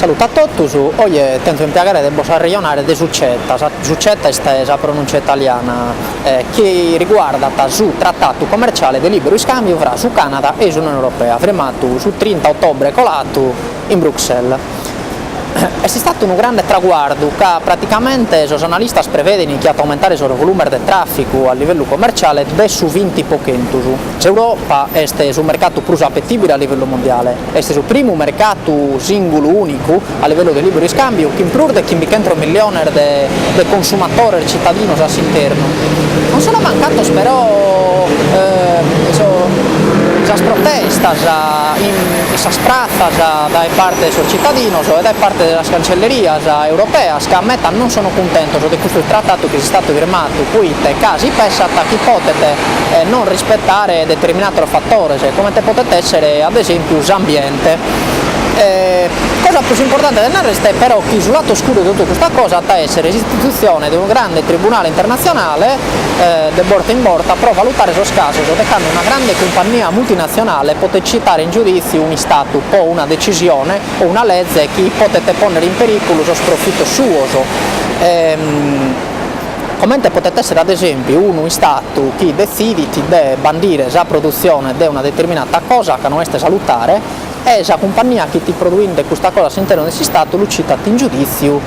Saluto a tutti, oggi tento di impiegare del regionale di Succetta. Succetta è la pronuncia italiana che riguarda sul trattato commerciale di libero scambio fra su Canada e l'Unione Europea, firmato sul 30 ottobre colato in Bruxelles. È stato un grande traguardo che praticamente i analisti prevedono che aumentare il volume del traffico a livello commerciale da su 20%. L'Europa è un mercato più appetibile a livello mondiale, è il primo mercato singolo unico a livello di libero scambio che imprurde che un milione di consumatori cittadini all'interno. Non sono mancato però las protestas esas prazas da parte dei cittadini e da parte delle cancellerie europee che a metà non sono contenti di questo trattato che è stato firmato qui in casi pensate che potete non rispettare determinati fattori come potete essere ad esempio l'ambiente. Cosa più importante del resto è però che sul lato oscuro di tutta questa cosa da essere l'istituzione di un grande tribunale internazionale di borta in borta per valutare lo caso dove una grande compagnia multinazionale può citare in giudizio un Stato o una decisione o una legge che potete ponere in pericolo lo sprofitto suo. Come potete essere ad esempio uno Stato che decide di bandire la produzione di una determinata cosa che non è salutare e la compagnia che ti produce questa cosa all'interno del Stato lo cita in giudizio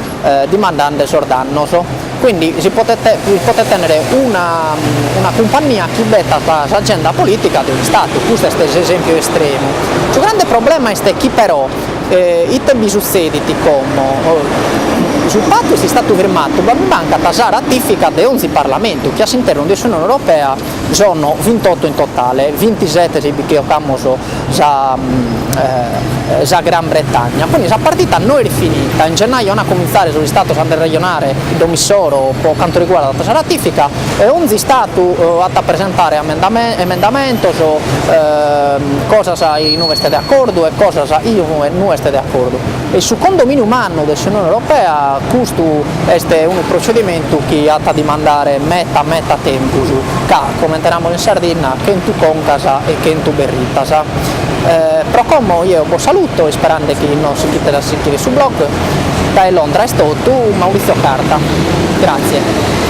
demandando sordannoso. Quindi si potete tenere una compagnia che detta l'agenda politica di un Stato, questo è l'esempio estremo. Il grande problema è che però i tempi succediti come sul patto è stato firmato, ma manca la ratifica di 11 Parlamenti che all'interno dell'Unione Europea sono 28 in totale, 27 se abbiamo la Gran Bretagna. Quindi la partita non è finita, in gennaio hanno cominciato sugli Stati regionali il domissoro per quanto riguarda la ratifica e 11 Stati hanno presentare emendamenti su cosa non è d'accordo e cosa non è d'accordo. Il secondo minimo anno dell'Unione Europea questo è un procedimento che ha da mandare metà tempo che commentiamo in Sardegna che in tu concasa e che in tu berrita. Però come io vi saluto sperando che non si chieda a sentire sul blog da Londra è stato Maurizio Carta. Grazie.